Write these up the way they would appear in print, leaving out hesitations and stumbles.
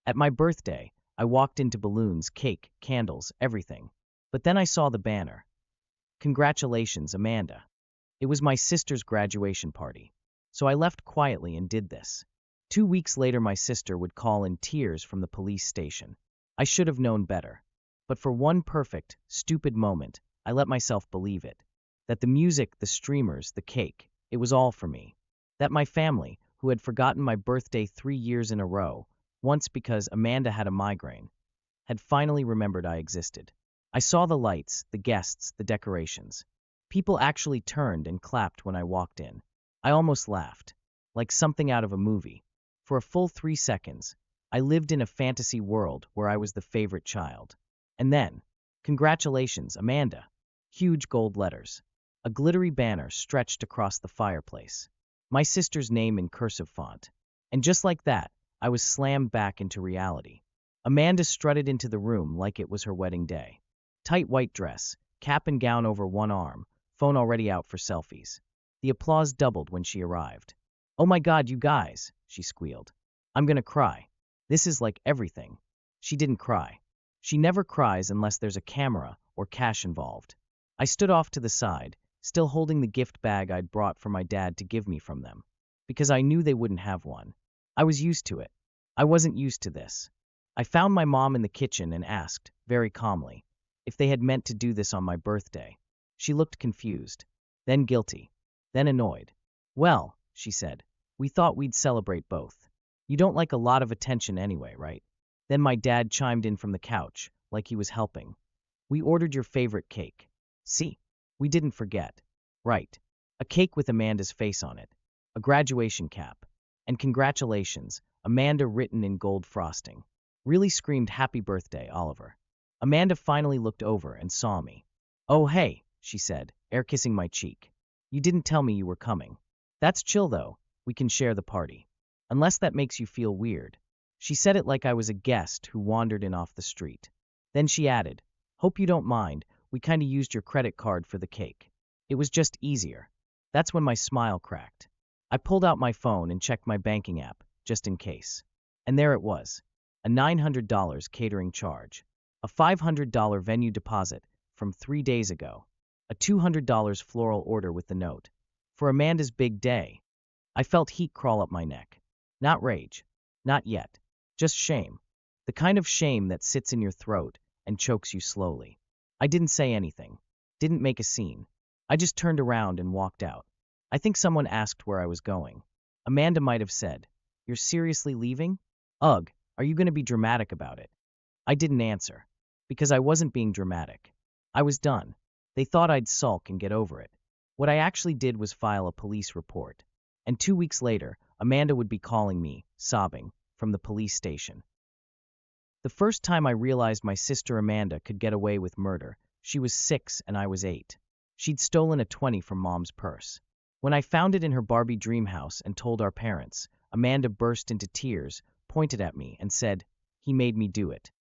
At my birthday, I walked into balloons, cake, candles, everything. But then I saw the banner. Congratulations, Amanda. It was my sister's graduation party. So I left quietly and did this. 2 weeks later, my sister would call in tears from the police station. I should have known better. But for one perfect, stupid moment, I let myself believe it. That the music, the streamers, the cake, it was all for me. That my family, who had forgotten my birthday 3 years in a row, once because Amanda had a migraine, had finally remembered I existed. I saw the lights, the guests, the decorations. People actually turned and clapped when I walked in. I almost laughed, like something out of a movie. For a full 3 seconds, I lived in a fantasy world where I was the favorite child. And then, congratulations, Amanda. Huge gold letters. A glittery banner stretched across the fireplace. My sister's name in cursive font. And just like that, I was slammed back into reality. Amanda strutted into the room like it was her wedding day. Tight white dress, cap and gown over one arm, phone already out for selfies. The applause doubled when she arrived. "Oh my God, you guys," she squealed. "I'm gonna cry. This is like everything." She didn't cry. She never cries unless there's a camera or cash involved. I stood off to the side, still holding the gift bag I'd brought for my dad to give me from them, because I knew they wouldn't have one. I was used to it. I wasn't used to this. I found my mom in the kitchen and asked, very calmly, if they had meant to do this on my birthday. She looked confused, then guilty, then annoyed. "Well," she said, "we thought we'd celebrate both. You don't like a lot of attention anyway, right?" Then my dad chimed in from the couch, like he was helping. "We ordered your favorite cake. See, we didn't forget." Right. A cake with Amanda's face on it. A graduation cap. And congratulations, Amanda written in gold frosting. Really screamed happy birthday, Oliver. Amanda finally looked over and saw me. "Oh hey," she said, air kissing my cheek. "You didn't tell me you were coming." "That's chill though, we can share the party. Unless that makes you feel weird." She said it like I was a guest who wandered in off the street. Then she added, "Hope you don't mind, we kinda used your credit card for the cake. It was just easier." That's when my smile cracked. I pulled out my phone and checked my banking app, just in case. And there it was. A $900 catering charge. A $500 venue deposit from 3 days ago. A $200 floral order with the note. For Amanda's big day. I felt heat crawl up my neck. Not rage. Not yet. Just shame. The kind of shame that sits in your throat and chokes you slowly. I didn't say anything. Didn't make a scene. I just turned around and walked out. I think someone asked where I was going. Amanda might have said, "You're seriously leaving? Ugh, are you going to be dramatic about it?" I didn't answer. Because I wasn't being dramatic. I was done. They thought I'd sulk and get over it. What I actually did was file a police report. And 2 weeks later, Amanda would be calling me, sobbing, from the police station. The first time I realized my sister Amanda could get away with murder, she was 6 and I was 8. She'd stolen a 20 from Mom's purse. When I found it in her Barbie dream house and told our parents, Amanda burst into tears, pointed at me, and said, "He made me do it."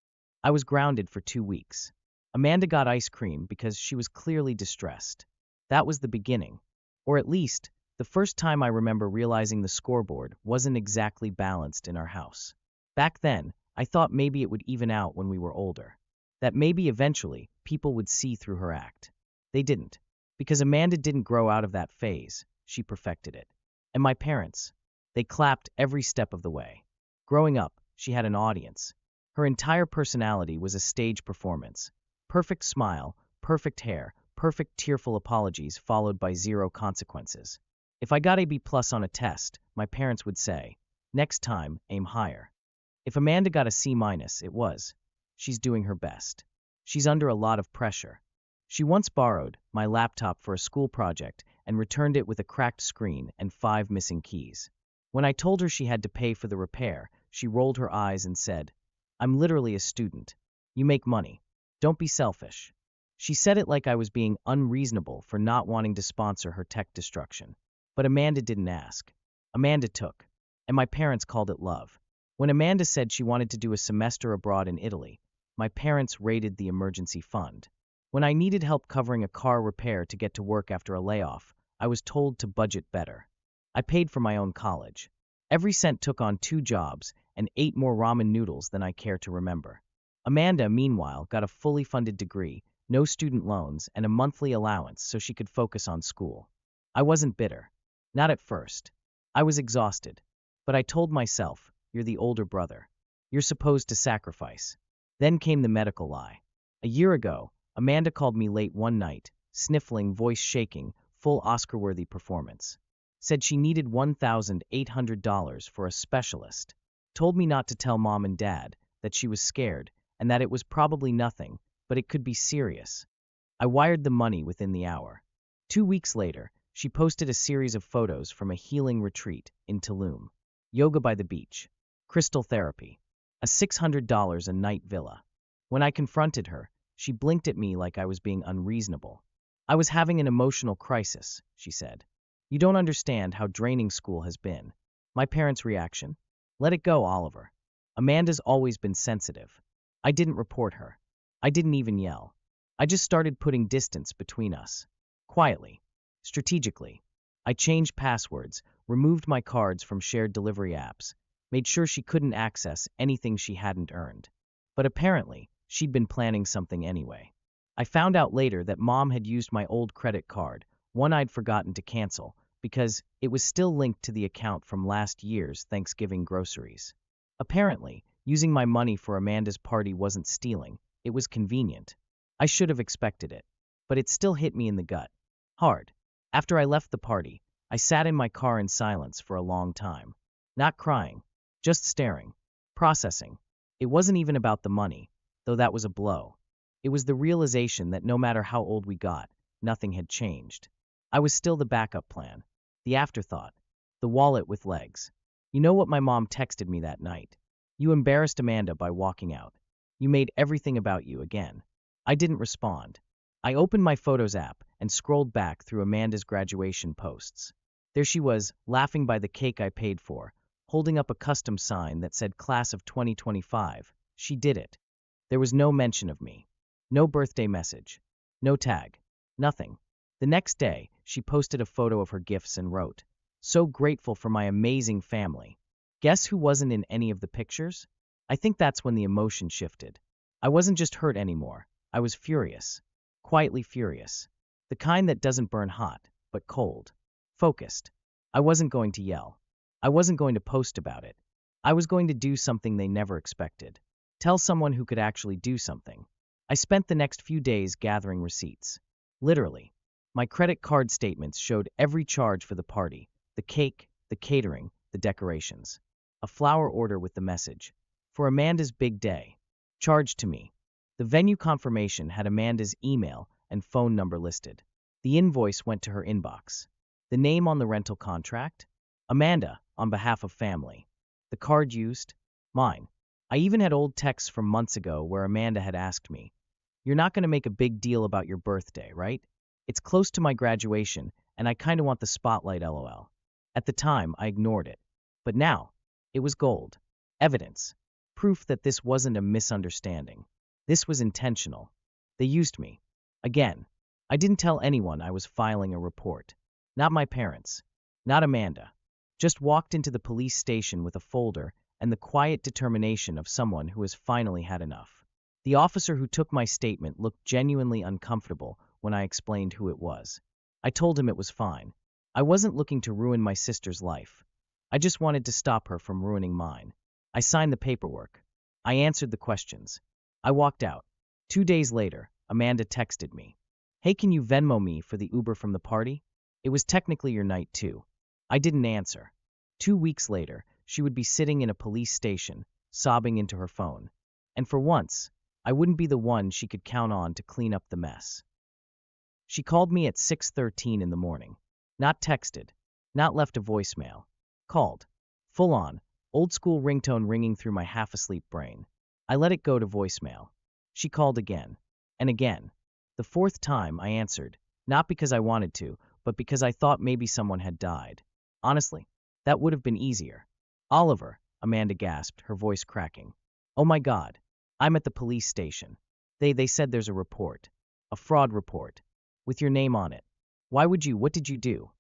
I was grounded for 2 weeks. Amanda got ice cream because she was clearly distressed. That was the beginning. Or at least, the first time I remember realizing the scoreboard wasn't exactly balanced in our house. Back then, I thought maybe it would even out when we were older. That maybe eventually, people would see through her act. They didn't. Because Amanda didn't grow out of that phase. She perfected it. And my parents, they clapped every step of the way. Growing up, she had an audience. Her entire personality was a stage performance. Perfect smile, perfect hair, perfect tearful apologies followed by 0 consequences. If I got a B+ on a test, my parents would say, "Next time, aim higher." If Amanda got a C-, it was, "She's doing her best. She's under a lot of pressure." She once borrowed my laptop for a school project and returned it with a cracked screen and 5 missing keys. When I told her she had to pay for the repair, she rolled her eyes and said, "I'm literally a student. You make money. Don't be selfish." She said it like I was being unreasonable for not wanting to sponsor her tech destruction. But Amanda didn't ask. Amanda took. And my parents called it love. When Amanda said she wanted to do a semester abroad in Italy, my parents raided the emergency fund. When I needed help covering a car repair to get to work after a layoff, I was told to budget better. I paid for my own college. Every cent took on 2 jobs and ate more ramen noodles than I care to remember. Amanda, meanwhile, got a fully funded degree, no student loans, and a monthly allowance so she could focus on school. I wasn't bitter. Not at first. I was exhausted. But I told myself, you're the older brother. You're supposed to sacrifice. Then came the medical lie. A year ago, Amanda called me late one night, sniffling, voice shaking, full Oscar-worthy performance. Said she needed $1,800 for a specialist. Told me not to tell mom and dad, that she was scared, and that it was probably nothing, but it could be serious. I wired the money within the hour. 2 weeks later, she posted a series of photos from a healing retreat in Tulum. Yoga by the beach. Crystal therapy. A $600 a night villa. When I confronted her, she blinked at me like I was being unreasonable. I was having an emotional crisis, she said. You don't understand how draining school has been. My parents' reaction? Let it go, Oliver. Amanda's always been sensitive. I didn't report her. I didn't even yell. I just started putting distance between us. Quietly. Strategically. I changed passwords, removed my cards from shared delivery apps, made sure she couldn't access anything she hadn't earned. But apparently, she'd been planning something anyway. I found out later that mom had used my old credit card, one I'd forgotten to cancel, because it was still linked to the account from last year's Thanksgiving groceries. Apparently, using my money for Amanda's party wasn't stealing, it was convenient. I should have expected it, but it still hit me in the gut. Hard. After I left the party, I sat in my car in silence for a long time. Not crying, just staring, processing. It wasn't even about the money, though that was a blow. It was the realization that no matter how old we got, nothing had changed. I was still the backup plan, the afterthought, the wallet with legs. You know what my mom texted me that night? You embarrassed Amanda by walking out. You made everything about you again. I didn't respond. I opened my Photos app and scrolled back through Amanda's graduation posts. There she was, laughing by the cake I paid for, holding up a custom sign that said Class of 2025. She did it. There was no mention of me. No birthday message. No tag. Nothing. The next day, she posted a photo of her gifts and wrote, "So grateful for my amazing family." Guess who wasn't in any of the pictures? I think that's when the emotion shifted. I wasn't just hurt anymore. I was furious. Quietly furious. The kind that doesn't burn hot, but cold. Focused. I wasn't going to yell. I wasn't going to post about it. I was going to do something they never expected. Tell someone who could actually do something. I spent the next few days gathering receipts. Literally. My credit card statements showed every charge for the party, the cake, the catering, the decorations. A flower order with the message, "For Amanda's big day." Charged to me. The venue confirmation had Amanda's email and phone number listed. The invoice went to her inbox. The name on the rental contract? Amanda, on behalf of family. The card used? Mine. I even had old texts from months ago where Amanda had asked me, "You're not going to make a big deal about your birthday, right? It's close to my graduation, and I kind of want the spotlight, lol." At the time, I ignored it. But now, it was gold. Evidence. Proof that this wasn't a misunderstanding. This was intentional. They used me. Again. I didn't tell anyone I was filing a report. Not my parents. Not Amanda. Just walked into the police station with a folder and the quiet determination of someone who has finally had enough. The officer who took my statement looked genuinely uncomfortable when I explained who it was. I told him it was fine. I wasn't looking to ruin my sister's life. I just wanted to stop her from ruining mine. I signed the paperwork. I answered the questions. I walked out. 2 days later, Amanda texted me. "Hey, can you Venmo me for the Uber from the party? It was technically your night too." I didn't answer. 2 weeks later, she would be sitting in a police station, sobbing into her phone. And for once, I wouldn't be the one she could count on to clean up the mess. She called me at 6:13 in the morning. Not texted. Not left a voicemail. Called. Full on, old school ringtone ringing through my half-asleep brain. I let it go to voicemail. She called again. And again. The fourth time I answered, not because I wanted to, but because I thought maybe someone had died. Honestly, that would have been easier. "Oliver," Amanda gasped, her voice cracking. "Oh my God. I'm at the police station. They said there's a report. A fraud report. With your name on it. What did you do?"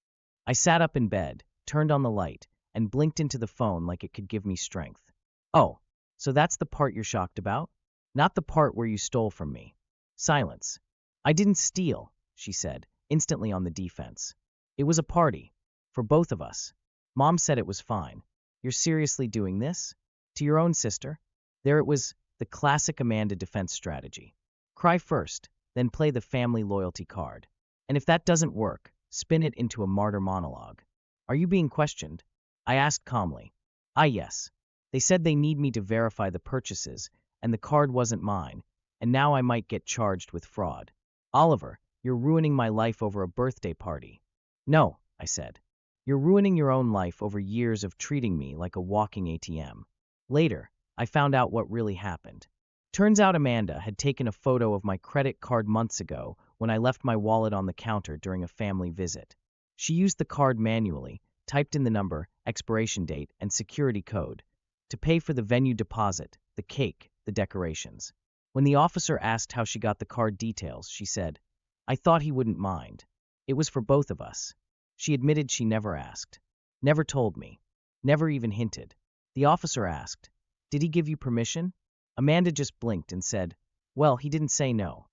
I sat up in bed, turned on the light, and blinked into the phone like it could give me strength. Oh, so that's the part you're shocked about? Not the part where you stole from me. Silence. I didn't steal, she said, instantly on the defense. It was a party. For both of us. Mom said it was fine. You're seriously doing this? To your own sister? There it was, the classic Amanda defense strategy. Cry first, then play the family loyalty card. And if that doesn't work, spin it into a martyr monologue. Are you being questioned? I asked calmly. Ah, yes. They said they need me to verify the purchases, and the card wasn't mine, and now I might get charged with fraud. Oliver, you're ruining my life over a birthday party. No, I said. You're ruining your own life over years of treating me like a walking ATM. Later, I found out what really happened. Turns out Amanda had taken a photo of my credit card months ago when I left my wallet on the counter during a family visit. She used the card manually, typed in the number, expiration date, and security code to pay for the venue deposit, the cake, the decorations. When the officer asked how she got the card details, she said, I thought he wouldn't mind. It was for both of us. She admitted she never asked. Never told me. Never even hinted. The officer asked, Did he give you permission? Amanda just blinked and said, Well, he didn't say no.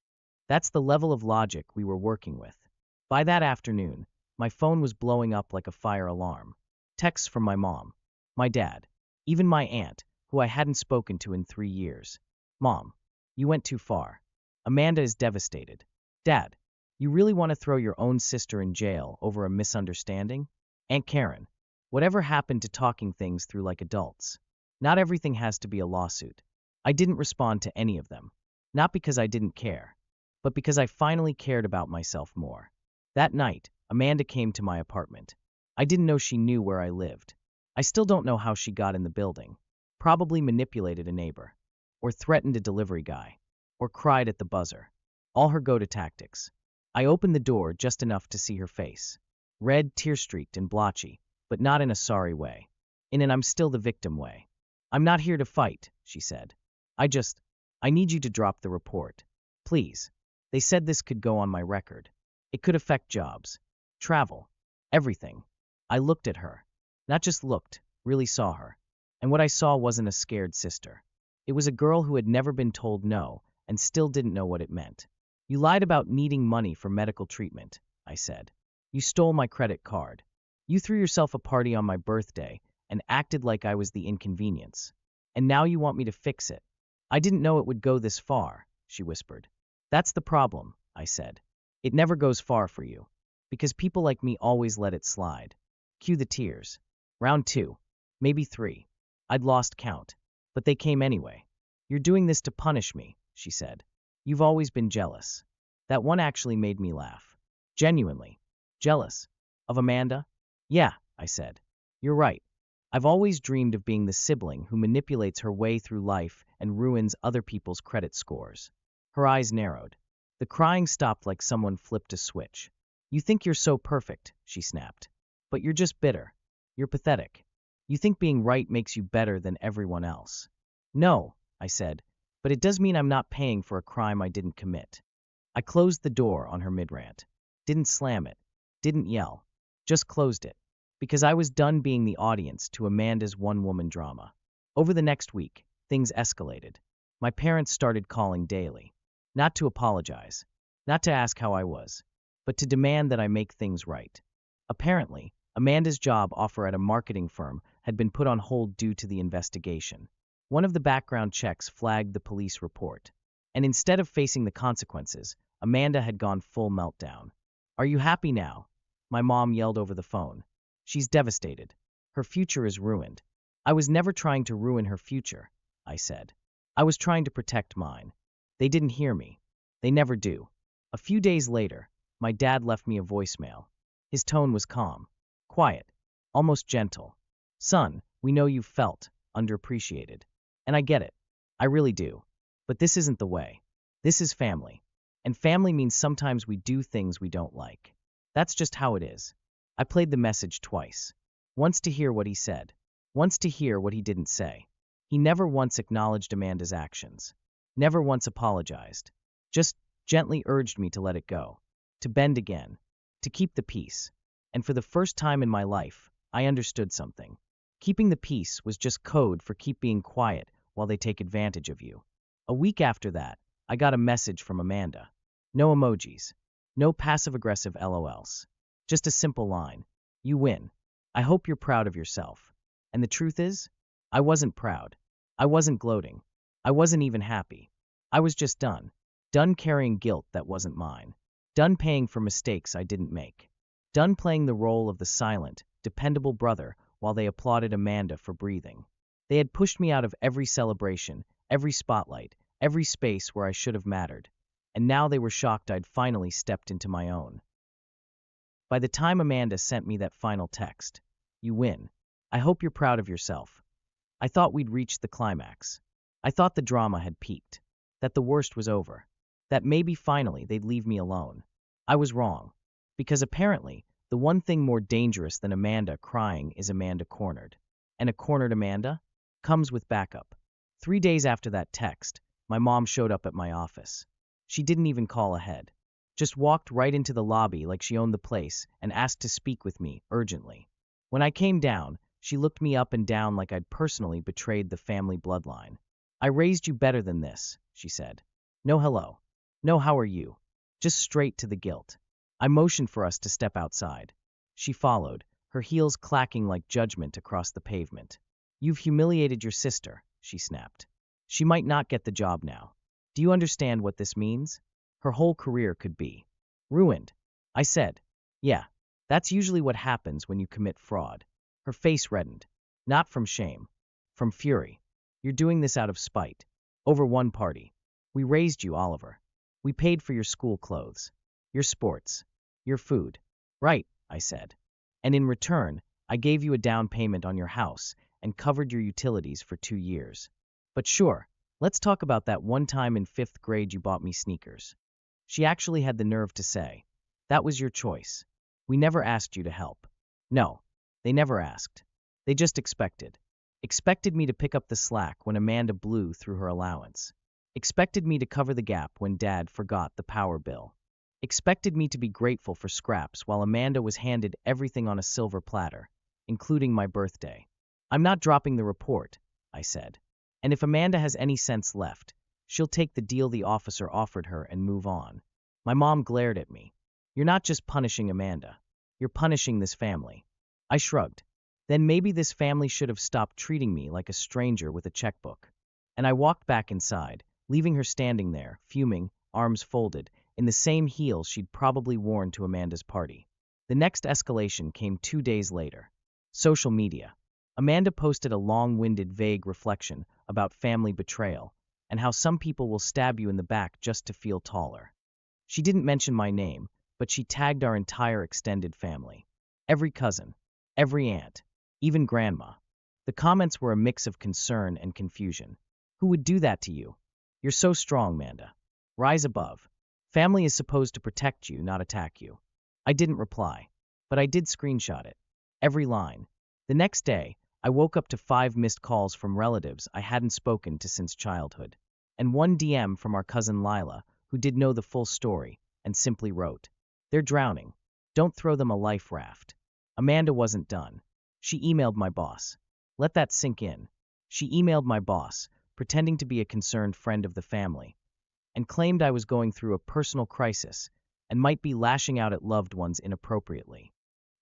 That's the level of logic we were working with. By that afternoon, my phone was blowing up like a fire alarm. Texts from my mom, my dad, even my aunt, who I hadn't spoken to in 3 years. Mom, you went too far. Amanda is devastated. Dad, you really want to throw your own sister in jail over a misunderstanding? Aunt Karen, whatever happened to talking things through like adults? Not everything has to be a lawsuit. I didn't respond to any of them. Not because I didn't care, but because I finally cared about myself more. That night, Amanda came to my apartment. I didn't know she knew where I lived. I still don't know how she got in the building. Probably manipulated a neighbor, or threatened a delivery guy, or cried at the buzzer. All her go-to tactics. I opened the door just enough to see her face. Red, tear-streaked, and blotchy, but not in a sorry way. In an I'm still the victim way. I'm not here to fight, she said. I need you to drop the report. Please. They said this could go on my record. It could affect jobs, travel, everything. I looked at her. Not just looked, really saw her. And what I saw wasn't a scared sister. It was a girl who had never been told no and still didn't know what it meant. You lied about needing money for medical treatment, I said. You stole my credit card. You threw yourself a party on my birthday and acted like I was the inconvenience. And now you want me to fix it. I didn't know it would go this far, she whispered. That's the problem, I said. It never goes far for you. Because people like me always let it slide. Cue the tears. Round 2. Maybe 3. I'd lost count. But they came anyway. You're doing this to punish me, she said. You've always been jealous. That one actually made me laugh. Genuinely. Jealous. Of Amanda? Yeah, I said. You're right. I've always dreamed of being the sibling who manipulates her way through life and ruins other people's credit scores. Her eyes narrowed. The crying stopped like someone flipped a switch. You think you're so perfect, she snapped. But you're just bitter. You're pathetic. You think being right makes you better than everyone else. No, I said, but it does mean I'm not paying for a crime I didn't commit. I closed the door on her mid-rant. Didn't slam it. Didn't yell. Just closed it. Because I was done being the audience to Amanda's one-woman drama. Over the next week, things escalated. My parents started calling daily. Not to apologize. Not to ask how I was. But to demand that I make things right. Apparently, Amanda's job offer at a marketing firm had been put on hold due to the investigation. One of the background checks flagged the police report. And instead of facing the consequences, Amanda had gone full meltdown. Are you happy now? My mom yelled over the phone. She's devastated. Her future is ruined. I was never trying to ruin her future, I said. I was trying to protect mine. They didn't hear me. They never do. A few days later, my dad left me a voicemail. His tone was calm, quiet, almost gentle. Son, we know you've felt underappreciated. And I get it. I really do. But this isn't the way. This is family. And family means sometimes we do things we don't like. That's just how it is. I played the message twice. Once to hear what he said. Once to hear what he didn't say. He never once acknowledged Amanda's actions. Never once apologized. Just gently urged me to let it go. To bend again. To keep the peace. And for the first time in my life, I understood something. Keeping the peace was just code for keep being quiet while they take advantage of you. A week after that, I got a message from Amanda. No emojis. No passive-aggressive LOLs. Just a simple line. You win. I hope you're proud of yourself. And the truth is, I wasn't proud. I wasn't gloating. I wasn't even happy. I was just done. Done carrying guilt that wasn't mine. Done paying for mistakes I didn't make. Done playing the role of the silent, dependable brother while they applauded Amanda for breathing. They had pushed me out of every celebration, every spotlight, every space where I should have mattered. And now they were shocked I'd finally stepped into my own. By the time Amanda sent me that final text, you win. I hope you're proud of yourself. I thought we'd reached the climax. I thought the drama had peaked. That the worst was over. That maybe finally they'd leave me alone. I was wrong. Because apparently, the one thing more dangerous than Amanda crying is Amanda cornered. And a cornered Amanda comes with backup. 3 days after that text, my mom showed up at my office. She didn't even call ahead. Just walked right into the lobby like she owned the place and asked to speak with me urgently. When I came down, she looked me up and down like I'd personally betrayed the family bloodline. I raised you better than this, she said. No hello. No how are you. Just straight to the guilt. I motioned for us to step outside. She followed, her heels clacking like judgment across the pavement. You've humiliated your sister, she snapped. She might not get the job now. Do you understand what this means? Her whole career could be ruined. I said, yeah, that's usually what happens when you commit fraud. Her face reddened. Not from shame. From fury. You're doing this out of spite. Over one party. We raised you, Oliver. We paid for your school clothes. Your sports. Your food. Right, I said. And in return, I gave you a down payment on your house and covered your utilities for 2 years. But sure, let's talk about that one time in 5th grade you bought me sneakers. She actually had the nerve to say, that was your choice. We never asked you to help. No, they never asked. They just expected. Expected me to pick up the slack when Amanda blew through her allowance. Expected me to cover the gap when Dad forgot the power bill. Expected me to be grateful for scraps while Amanda was handed everything on a silver platter, including my birthday. I'm not dropping the report, I said. And if Amanda has any sense left, she'll take the deal the officer offered her and move on. My mom glared at me. You're not just punishing Amanda. You're punishing this family. I shrugged. Then maybe this family should have stopped treating me like a stranger with a checkbook. And I walked back inside, leaving her standing there, fuming, arms folded, in the same heels she'd probably worn to Amanda's party. The next escalation came 2 days later. Social media. Amanda posted a long-winded, vague reflection about family betrayal and how some people will stab you in the back just to feel taller. She didn't mention my name, but she tagged our entire extended family. Every cousin, every aunt, even grandma. The comments were a mix of concern and confusion. Who would do that to you? You're so strong, Amanda. Rise above. Family is supposed to protect you, not attack you. I didn't reply, but I did screenshot it. Every line. The next day, I woke up to 5 missed calls from relatives I hadn't spoken to since childhood, and 1 DM from our cousin Lila, who did know the full story, and simply wrote, "They're drowning. Don't throw them a life raft." Amanda wasn't done. She emailed my boss. Let that sink in. She emailed my boss, pretending to be a concerned friend of the family, and claimed I was going through a personal crisis and might be lashing out at loved ones inappropriately.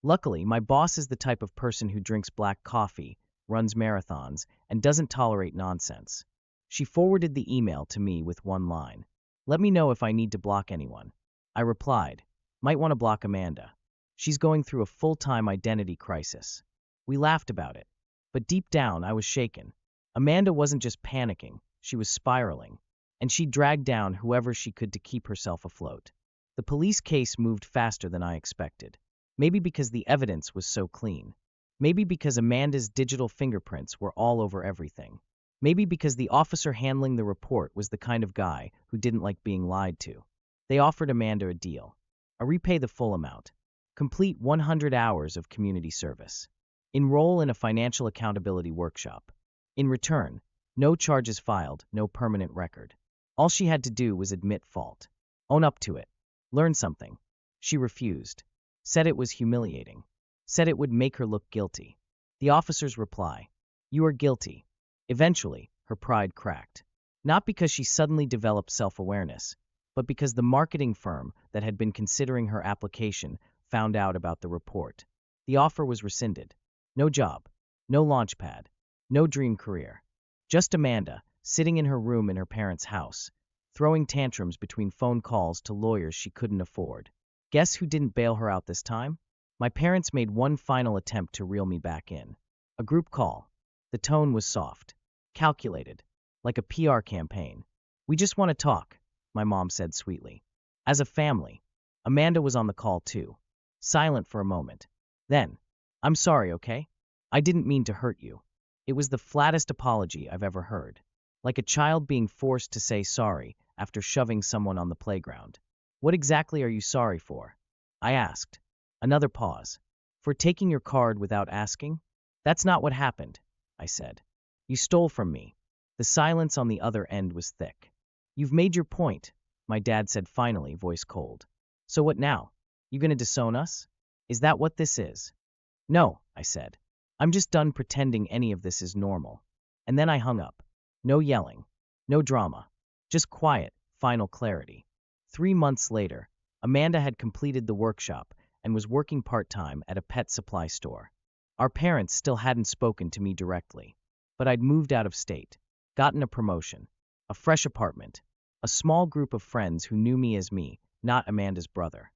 Luckily, my boss is the type of person who drinks black coffee, runs marathons, and doesn't tolerate nonsense. She forwarded the email to me with one line. Let me know if I need to block anyone. I replied, might want to block Amanda. She's going through a full-time identity crisis. We laughed about it, but deep down I was shaken. Amanda wasn't just panicking, she was spiraling, and she dragged down whoever she could to keep herself afloat. The police case moved faster than I expected. Maybe because the evidence was so clean. Maybe because Amanda's digital fingerprints were all over everything. Maybe because the officer handling the report was the kind of guy who didn't like being lied to. They offered Amanda a deal. Repay the full amount. Complete 100 hours of community service. Enroll in a financial accountability workshop. In return, no charges filed, no permanent record. All she had to do was admit fault. Own up to it. Learn something. She refused. Said it was humiliating. Said it would make her look guilty. The officer's reply, "You are guilty." Eventually, her pride cracked. Not because she suddenly developed self-awareness, but because the marketing firm that had been considering her application found out about the report. The offer was rescinded. No job, no launch pad, no dream career. Just Amanda, sitting in her room in her parents' house, throwing tantrums between phone calls to lawyers she couldn't afford. Guess who didn't bail her out this time? My parents made one final attempt to reel me back in. A group call. The tone was soft, calculated, like a PR campaign. "We just want to talk," my mom said sweetly. As a family, Amanda was on the call too, silent for a moment. Then, "I'm sorry, okay? I didn't mean to hurt you." It was the flattest apology I've ever heard, like a child being forced to say sorry after shoving someone on the playground. "What exactly are you sorry for?" I asked. Another pause. "For taking your card without asking?" "That's not what happened," I said. "You stole from me." The silence on the other end was thick. "You've made your point," my dad said finally, voice cold. "So what now? You gonna disown us? Is that what this is?" "No," I said. "I'm just done pretending any of this is normal." And then I hung up. No yelling, no drama, just quiet, final clarity. 3 months later, Amanda had completed the workshop and was working part-time at a pet supply store. Our parents still hadn't spoken to me directly, but I'd moved out of state, gotten a promotion, a fresh apartment, a small group of friends who knew me as me, not Amanda's brother.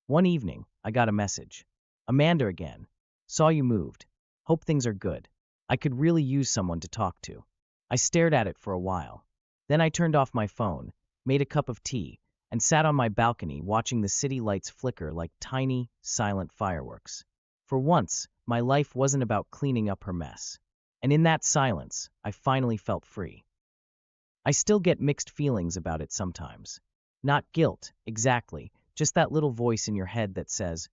One evening, I got a message. "Amanda again. Saw you moved. Hope things are good. I could really use someone to talk to." I stared at it for a while. Then I turned off my phone, made a cup of tea, and sat on my balcony watching the city lights flicker like tiny, silent fireworks. For once, my life wasn't about cleaning up her mess. And in that silence, I finally felt free. I still get mixed feelings about it sometimes. Not guilt, exactly, just that little voice in your head that says,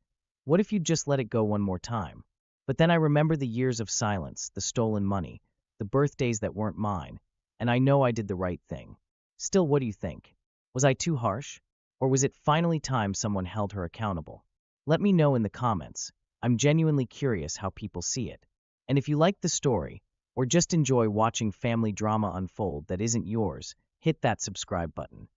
"What if you just let it go one more time?" But then I remember the years of silence, the stolen money, the birthdays that weren't mine, and I know I did the right thing. Still, what do you think? Was I too harsh? Or was it finally time someone held her accountable? Let me know in the comments. I'm genuinely curious how people see it. And if you like the story, or just enjoy watching family drama unfold that isn't yours, hit that subscribe button.